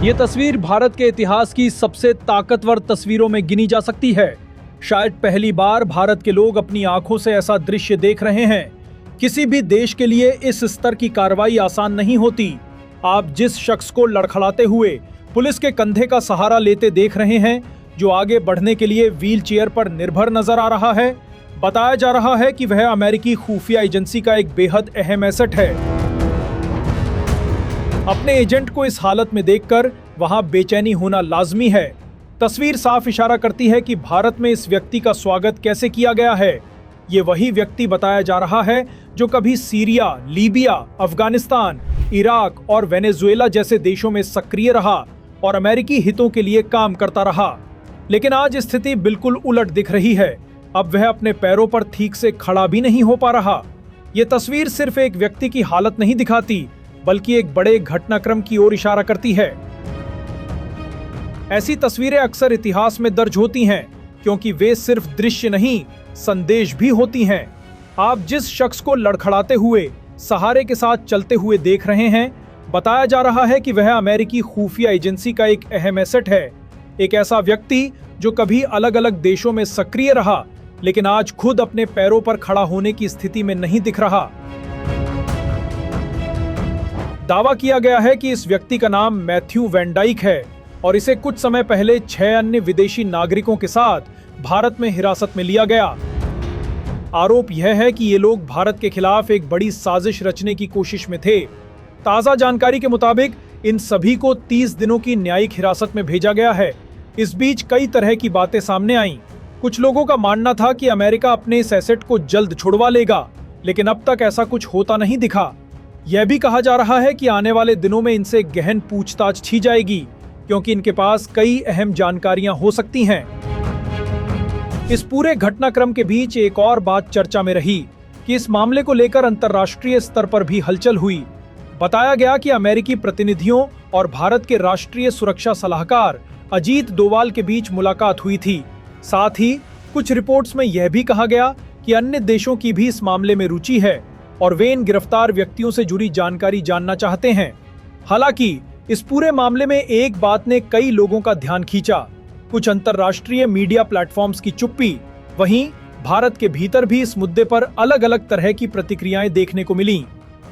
ये तस्वीर भारत के इतिहास की सबसे ताकतवर तस्वीरों में गिनी जा सकती है। शायद पहली बार भारत के लोग अपनी आंखों से ऐसा दृश्य देख रहे हैं। किसी भी देश के लिए इस स्तर की कार्रवाई आसान नहीं होती। आप जिस शख्स को लड़खड़ाते हुए पुलिस के कंधे का सहारा लेते देख रहे हैं, जो आगे बढ़ने के लिए व्हील चेयर पर निर्भर नजर आ रहा है, बताया जा रहा है कि वह अमेरिकी खुफिया एजेंसी का एक बेहद अहम एसेट है। अपने एजेंट को इस हालत में देखकर वहां बेचैनी होना लाजमी है। तस्वीर साफ इशारा करती है कि भारत में इस व्यक्ति का स्वागत कैसे किया गया है। ये वही व्यक्ति बताया जा रहा है जो कभी सीरिया, लीबिया, अफगानिस्तान, इराक और वेनेजुएला जैसे देशों में सक्रिय रहा और अमेरिकी हितों के लिए काम करता रहा। लेकिन आज स्थिति बिल्कुल उलट दिख रही है। अब वह अपने पैरों पर ठीक से खड़ा भी नहीं हो पा रहा। ये तस्वीर सिर्फ एक व्यक्ति की हालत नहीं दिखाती, बल्कि एक बड़े घटनाक्रम की ओर इशारा करती है। ऐसी तस्वीरें अक्सर इतिहास में दर्ज होती हैं, क्योंकि वे सिर्फ दृश्य नहीं, संदेश भी होती हैं। आप जिस शख्स को लड़खड़ाते हुए सहारे के साथ चलते हुए देख रहे हैं, बताया जा रहा है कि वह अमेरिकी खुफिया एजेंसी का एक अहम एसेट है। एक ऐसा व्यक्ति जो कभी अलग अलग देशों में सक्रिय रहा, लेकिन आज खुद अपने पैरों पर खड़ा होने की स्थिति में नहीं दिख रहा। दावा किया गया है कि इस व्यक्ति का नाम मैथ्यू वैन डाइक है और इसे कुछ समय पहले 6 अन्य विदेशी नागरिकों के साथ भारत में हिरासत में लिया गया। आरोप यह है कि ये लोग भारत के खिलाफ एक बड़ी साजिश रचने की कोशिश में थे। ताजा जानकारी के मुताबिक इन सभी को 30 दिनों की न्यायिक हिरासत में भेजा गया है। इस बीच कई तरह की बातें सामने आईं। कुछ लोगों का मानना था कि अमेरिका अपने इस एसेट को जल्द छुड़वा लेगा, लेकिन अब तक ऐसा कुछ होता नहीं दिखा। यह भी कहा जा रहा है कि आने वाले दिनों में इनसे गहन पूछताछ की जाएगी, क्योंकि इनके पास कई अहम जानकारियां हो सकती हैं। इस पूरे घटनाक्रम के बीच एक और बात चर्चा में रही कि इस मामले को लेकर अंतर्राष्ट्रीय स्तर पर भी हलचल हुई। बताया गया कि अमेरिकी प्रतिनिधियों और भारत के राष्ट्रीय सुरक्षा सलाहकार अजीत डोवाल के बीच मुलाकात हुई थी। साथ ही कुछ रिपोर्ट्स में यह भी कहा गया कि अन्य देशों की भी इस मामले में रुचि है और वे इन गिरफ्तार व्यक्तियों से जुड़ी जानकारी जानना चाहते हैं। हालांकि इस पूरे मामले में एक बात ने कई लोगों का ध्यान खींचा, कुछ अंतर्राष्ट्रीय मीडिया प्लेटफॉर्म्स की चुप्पी। वहीं भारत के भीतर भी इस मुद्दे पर अलग अलग तरह की प्रतिक्रियाएं देखने को मिलीं।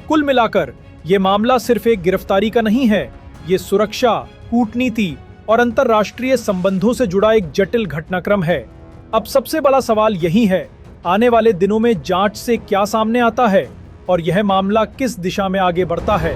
कुल मिलाकर ये मामला सिर्फ एक गिरफ्तारी का नहीं है, ये सुरक्षा, कूटनीति और अंतर्राष्ट्रीय संबंधों से जुड़ा एक जटिल घटनाक्रम है। अब सबसे बड़ा सवाल यही है, आने वाले दिनों में जांच से क्या सामने आता है और यह मामला किस दिशा में आगे बढ़ता है।